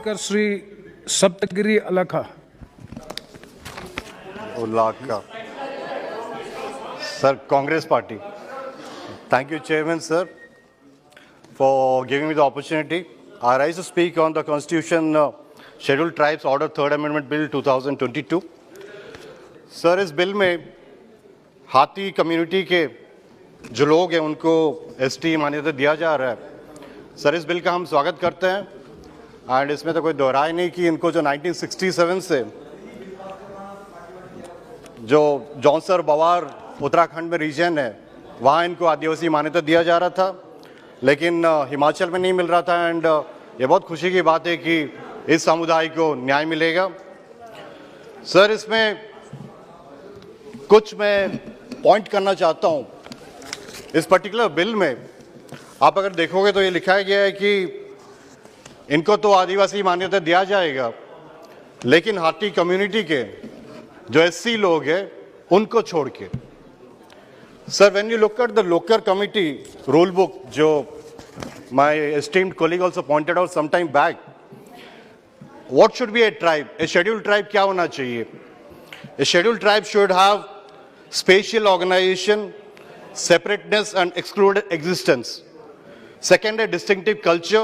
Speaker Shri Saptagiri Ulaka. Ulaka. Sir, Congress Party. Thank you, Chairman, sir, for giving me the opportunity. I rise to speak on the Constitution Scheduled Tribes Order 3rd Amendment Bill 2022. Sir, इस bill में हाथी community के जो लोग हैं उनको ST मान्यता दिया जा रहा है। सर, इस बिल का हम स्वागत करते हैं एंड इसमें तो कोई दोहराई नहीं कि इनको जो 1967 से जो जौनसर बवार उत्तराखंड में रीजन है वहाँ इनको आदिवासी मान्यता दिया जा रहा था, लेकिन हिमाचल में नहीं मिल रहा था एंड ये बहुत खुशी की बात है कि इस समुदाय को न्याय मिलेगा। सर, इसमें कुछ मैं पॉइंट करना चाहता हूँ। इस पर्टिकुलर बिल में आप अगर देखोगे तो ये लिखा गया है कि इनको तो आदिवासी मान्यता दिया जाएगा, लेकिन हाटी कम्युनिटी के जो एससी लोग हैं उनको छोड़ के। Sir, when you look at the local committee rule book, जो my esteemed colleague also pointed out some time back, what should be a tribe, a scheduled tribe क्या होना चाहिए? A scheduled tribe should have spatial organization, separateness and excluded existence. Second, a distinctive culture,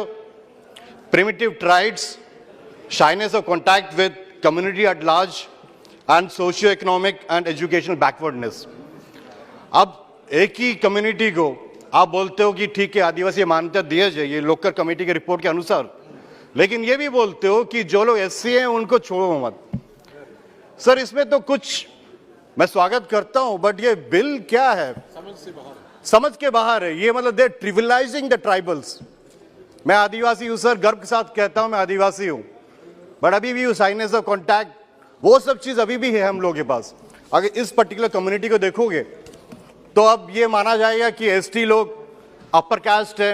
primitive traits, shyness of contact with community at large, and socio-economic and educational backwardness. अब एक ही community को आप बोलते हो कि ठीक है आदिवासी मान्यता दिया जाए लोकल कमेटी के रिपोर्ट के अनुसार, लेकिन ये भी बोलते हो कि जो लोग एससी हैं उनको छोड़ो मत। सर, इसमें तो कुछ मैं स्वागत करता हूं, बट ये बिल क्या है, समझ के बाहर है। ये मतलब दे ट्रिविलाइजिंग द ट्राइबल्स। मैं आदिवासी हूं सर, गर्व के साथ कहता हूं मैं आदिवासी हूं, बट अभी भी साइनेस ऑफ कॉन्टैक्ट वो सब चीज अभी भी है हम लोगों के पास। अगर इस पर्टिकुलर कम्युनिटी को देखोगे तो अब ये माना जाएगा कि एसटी लोग अपर कास्ट है,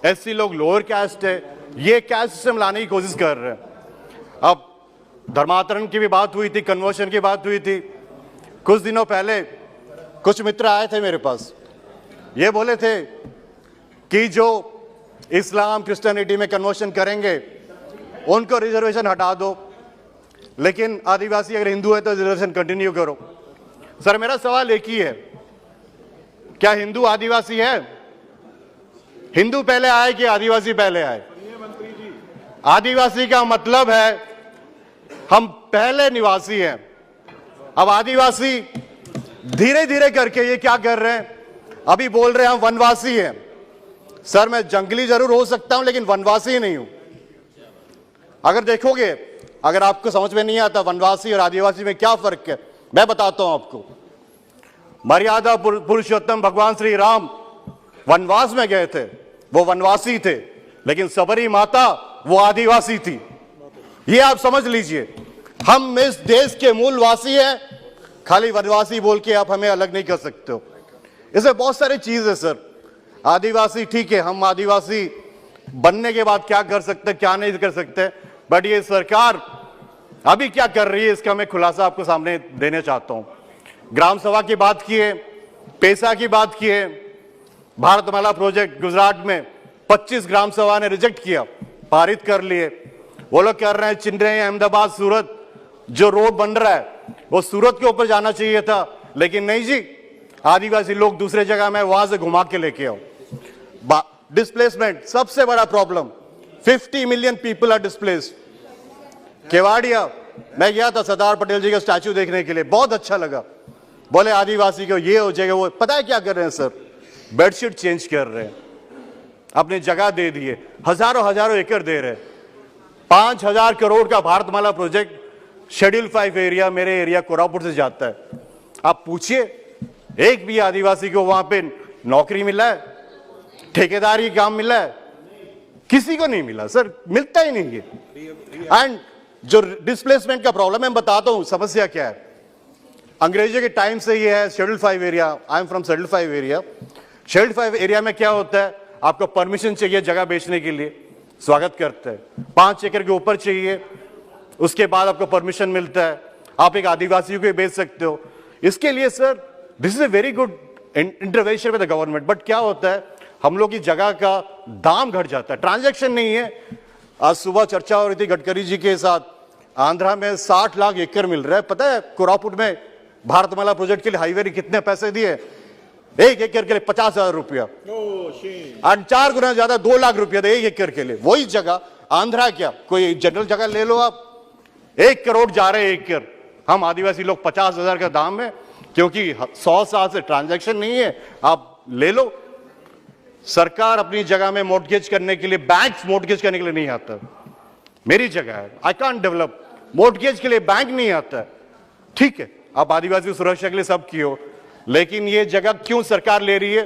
एससी लोग लोअर कास्ट है, ये कास्ट सिस्टम लाने की कोशिश कर रहे हैं। अब धर्मांतरण की भी बात हुई थी, कन्वर्शन की बात हुई थी। कुछ दिनों पहले कुछ मित्र आए थे मेरे पास, ये बोले थे कि जो इस्लाम क्रिश्चियनिटी में कन्वर्शन करेंगे उनको रिजर्वेशन हटा दो, लेकिन आदिवासी अगर हिंदू है तो रिजर्वेशन कंटिन्यू करो। सर, मेरा सवाल एक ही है, क्या हिंदू आदिवासी है? हिंदू पहले आए कि आदिवासी पहले आए? आदिवासी का मतलब है हम पहले निवासी हैं। अब आदिवासी धीरे धीरे करके ये क्या कर रहे हैं, अभी बोल रहे हैं हम वनवासी हैं। सर, मैं जंगली जरूर हो सकता हूं लेकिन वनवासी नहीं हूं। अगर देखोगे, अगर आपको समझ में नहीं आता वनवासी और आदिवासी में क्या फर्क है, मैं बताता हूं आपको। मर्यादा पुरुषोत्तम भगवान श्री राम वनवास में गए थे, वो वनवासी थे, लेकिन सबरी माता वो आदिवासी थी। ये आप समझ लीजिए, हम इस देश के मूलवासी हैं, खाली वनवासी बोल के आप हमें अलग नहीं कर सकते हो। इसमें बहुत सारी चीज है सर। आदिवासी ठीक है, हम आदिवासी बनने के बाद क्या कर सकते क्या नहीं कर सकते, बट ये सरकार अभी क्या कर रही है इसका मैं खुलासा आपको सामने देना चाहता हूं। ग्राम सभा की बात की है, पैसा की बात की है। भारतमाला प्रोजेक्ट गुजरात में 25 ग्राम सभा ने रिजेक्ट किया, पारित कर लिए। वो लोग कर रहे हैं चिन्नई अहमदाबाद सूरत जो रोड बन रहा है वो सूरत के ऊपर जाना चाहिए था, लेकिन नहीं जी, आदिवासी लोग दूसरे जगह में वहां से घुमा के लेके आओ। डिस्प्लेसमेंट सबसे बड़ा problem, 50 million people are displaced. Kevadia मैं गया था सरदार पटेल जी का स्टैचू देखने के लिए, बहुत अच्छा लगा। बोले आदिवासी को ये हो जाएगा, वो पता है क्या कर रहे हैं सर, बेडशीट चेंज कर रहे हैं, अपनी जगह दे दिए, हजारों हजारों एकड़ दे रहे हैं। 5,000 करोड़ का भारतमाला प्रोजेक्ट शेड्यूल 5 एरिया, मेरे एरिया कोरापुट से जाता है। आप पूछिए एक भी आदिवासी को वहां पे नौकरी मिला है, ठेकेदारी काम मिला है? किसी को नहीं मिला सर, मिलता ही नहीं है। एंड जो डिस्प्लेसमेंट का प्रॉब्लम है, मैं बताता हूं समस्या क्या है। अंग्रेजों के टाइम से ये है schedule 5 area. I am from schedule 5 area. Schedule 5 area में क्या होता है, आपको परमिशन चाहिए जगह बेचने के लिए, स्वागत करते हैं। 5 एकड़ के ऊपर चाहिए, उसके बाद आपको परमिशन मिलता है, आप एक आदिवासी को बेच सकते हो। इसके लिए sir this is a very good intervention with the government, but क्या होता है हम लोग की जगह का दाम घट जाता है, ट्रांजैक्शन नहीं है। आज सुबह चर्चा हो रही थी गडकरी जी के साथ, आंध्रा में 60 लाख एकड़ मिल रहा है। पता है कोरापुट में भारतमाला प्रोजेक्ट के लिए हाईवे ने कितने पैसे दिए? 1 एकड़ के लिए 50,000 रुपया, और 4 गुना ज्यादा 2 लाख रुपया दे 1 एकड़ के लिए। वही जगह आंध्रा क्या, कोई जनरल जगह ले लो आप, 1 करोड़ जा रहे 1 एकड़। हम आदिवासी लोग 50,000 का दाम है, क्योंकि 100 साल से ट्रांजैक्शन नहीं है, आप ले लो। सरकार अपनी जगह में मोर्टगेज करने के लिए, बैंक मोर्टगेज करने के लिए नहीं आता। मेरी जगह है, आई कांट डेवलप, मोर्टगेज के लिए बैंक नहीं आता। ठीक है, आप आदिवासी सुरक्षा के लिए सब किए, लेकिन ये जगह क्यों सरकार ले रही है?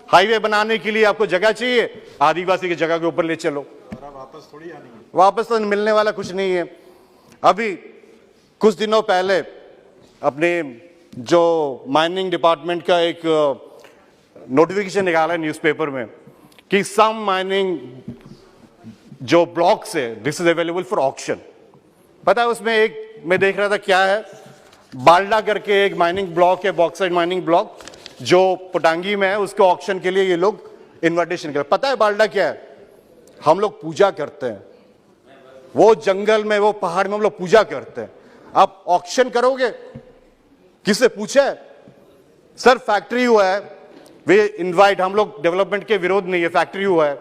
हाईवे बनाने के लिए आपको जगह चाहिए, आदिवासी की जगह के ऊपर ले चलो, वापस थोड़ी आनी है। वापस तो मिलने वाला कुछ नहीं है। अभी कुछ दिनों पहले अपने जो माइनिंग डिपार्टमेंट का एक नोटिफिकेशन निकाला है न्यूज़पेपर में कि सम माइनिंग जो ब्लॉक्स है, this is available for auction. पता है उसमें एक मैं देख रहा था क्या है, बाल्डा करके एक माइनिंग ब्लॉक है, बॉक्साइट माइनिंग ब्लॉक जो पोटांगी में है, उसको ऑक्शन के लिए ये लोग इन्विटेशन कर। पता है बाल्डा क्या है? हम लोग पूजा करते हैं, वो जंगल में, वो पहाड़ में हम लोग पूजा करते हैं। आप ऑक्शन करोगे? किससे पूछे? सर फैक्ट्री हुआ है, वे इनवाइट, हम लोग डेवलपमेंट के विरोध नहीं है, फैक्ट्री हुआ है,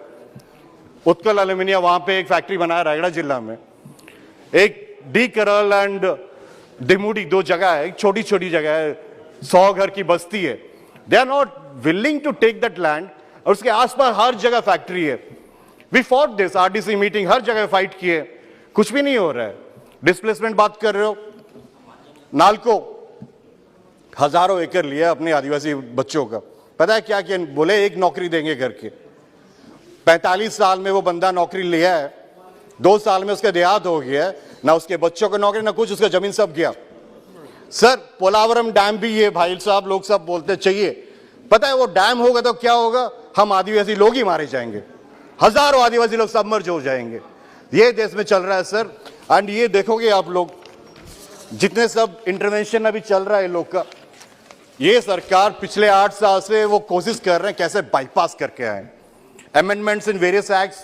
उत्कल एल्यूमिनिया वहां पे एक फैक्ट्री बनाया रायगढ़ जिला में। एक डी करल एंड डिमुडी 2 जगह है, एक छोटी छोटी जगह है, 100 घर की बस्ती है। They are not willing to take that land, और उसके आसपास हर जगह फैक्ट्री है। We fought this, RDC meeting, हर जगह फाइट किए, कुछ भी नहीं हो रहा है। डिस्प्लेसमेंट बात कर रहे हो, नालको हजारों एकड़ लिया अपने आदिवासी बच्चों का। पता है क्या किया? बोले 1 नौकरी देंगे करके। 45 साल में वो बंदा नौकरी लिया है, 2 साल में उसका देहात हो गया है, ना उसके बच्चों को नौकरी, ना कुछ, उसका जमीन सब गया। सर पोलावरम डैम भी ये भाई साहब लोग सब बोलते चाहिए। पता है वो डैम होगा तो क्या होगा? हम आदिवासी लोग ही मारे जाएंगे, हजारों आदिवासी लोग सबमर्ज हो जाएंगे। ये देश में चल रहा है सर। एंड ये देखोगे आप लोग, जितने सब इंटरवेंशन अभी चल रहा है लोग का, ये सरकार पिछले 8 साल से वो कोशिश कर रहे हैं कैसे बाईपास करके आए। Amendments in various acts,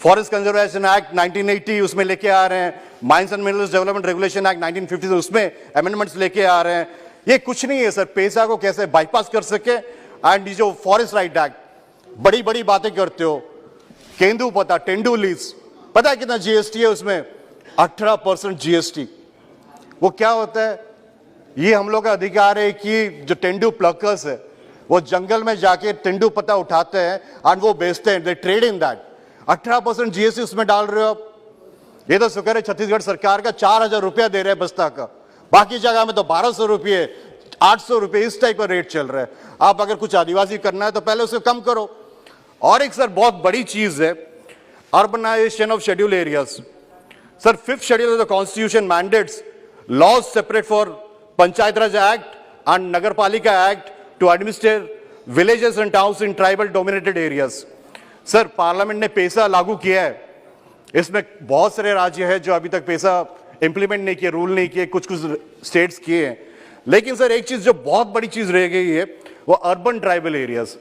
forest conservation act 1980 उसमें लेके आ रहे हैं, mines and minerals development regulation act 1950 उसमें अमेंडमेंट्स लेके आ रहे हैं। ये कुछ नहीं है सर, पैसा को कैसे बाईपास कर सके। एंड ये जो फॉरेस्ट राइट एक्ट, बड़ी बड़ी बातें करते हो, केंदू पता, टेंडू लीज, पता है कितना जीएसटी है उसमें? 18% जीएसटी। वो क्या होता है? ये हम लोग का अधिकार है कि जो टेंडू प्लकर्स है वो जंगल में जाके टेंडू पत्ता उठाते हैं और वो बेचते हैं, दे ट्रेड इन दैट। 18% जीएसटी उसमें डाल रहे हो आप। ये तो शुक्र है छत्तीसगढ़ सरकार का 4,000 रुपया दे रहे हैं बस्ता का, बाकी जगह में तो 1,200 रुपये, 800 रुपये, इस टाइप का रेट चल रहा है। आप अगर कुछ आदिवासी करना है तो पहले उसे कम करो। और एक सर बहुत बड़ी चीज है, urbanization of schedule areas. Sir 5th schedule of the constitution mandates laws separate for panchayat raj act and Nagar Palika act to administer villages and towns in tribal dominated areas. Sir parliament ने पैसा लागू किया है, इसमें बहुत सारे राज्य हैं जो अभी तक पैसा इंप्लीमेंट नहीं किए, रूल नहीं किए, कुछ स्टेट्स किए हैं। लेकिन सर एक चीज जो बहुत बड़ी चीज रह गई है वो urban tribal areas.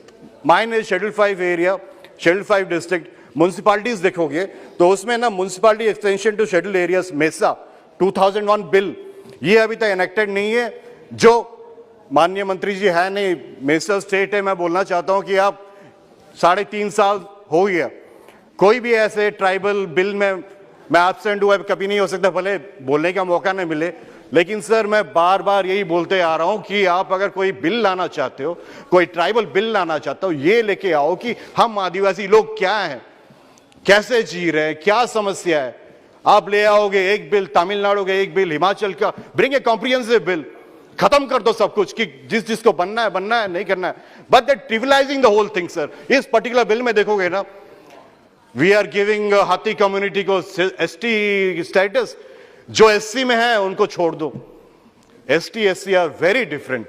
Mine is schedule 5 area, schedule 5 district. Municipalities देखोगे तो उसमें ना municipality extension to schedule areas मेसा 2001 बिल, ये अभी तक एनेक्टेड नहीं है। जो माननीय मंत्री जी है नहीं, मिनिस्टर स्टेट है, मैं बोलना चाहता हूं कि आप 3.5 साल हो गया, कोई भी ऐसे ट्राइबल बिल में मैं एब्सेंट हुआ कभी नहीं हो सकता, भले बोलने का मौका न मिले। लेकिन सर मैं बार बार यही बोलते आ रहा हूं कि आप अगर कोई बिल लाना चाहते हो, कोई ट्राइबल बिल लाना चाहते हो, ये लेके आओ कि हम आदिवासी लोग क्या हैं, कैसे जी रहे हैं, क्या समस्या है। आप ले आओगे एक बिल तमिलनाडु का, एक बिल हिमाचल का, ब्रिंग ए कॉम्प्रिहेंसिव बिल, खत्म कर दो सब कुछ कि जिस जिसको बनना है नहीं करना है। But that trivializing the whole thing sir. इस पर्टिकुलर बिल में देखोगे ना, we are giving Hatti community को एसटी स्टेटस, जो एससी में है उनको छोड़ दो। ST SC are very different,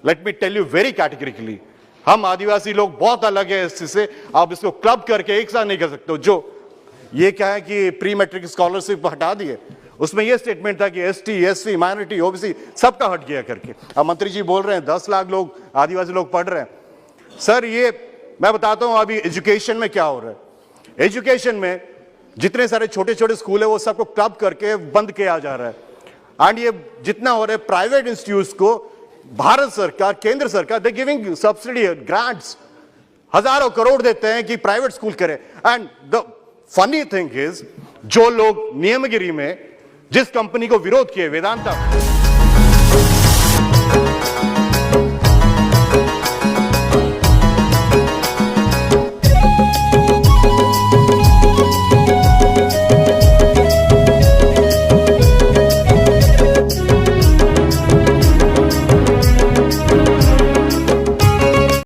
let me tell you very categorically. हम आदिवासी लोग बहुत अलग है एससी से, आप इसको क्लब करके एक साथ नहीं कर सकते हो। जो ये क्या है कि प्री मैट्रिक स्कॉलरशिप हटा दिए, उसमें यह स्टेटमेंट था कि एसटी एससी माइनॉरिटी ओबीसी सबका हट गया करके। अब मंत्री जी बोल रहे हैं 10 लाख लोग आदिवासी लोग पढ़ रहे हैं। सर ये मैं बताता हूं अभी एजुकेशन में क्या हो रहा है। एजुकेशन में जितने सारे छोटे छोटे स्कूल है वो सबको क्लब करके बंद किया जा रहा है। एंड ये जितना हो रहा है प्राइवेट इंस्टीट्यूट्स को भारत सरकार, केंद्र सरकार, दे गिविंग सब्सिडी, ग्रांट्स, हजारों करोड़ देते हैं कि प्राइवेट स्कूल करें। And the funny thing is, जो लोग नियमगिरी में जिस कंपनी को विरोध किए, वेदांता,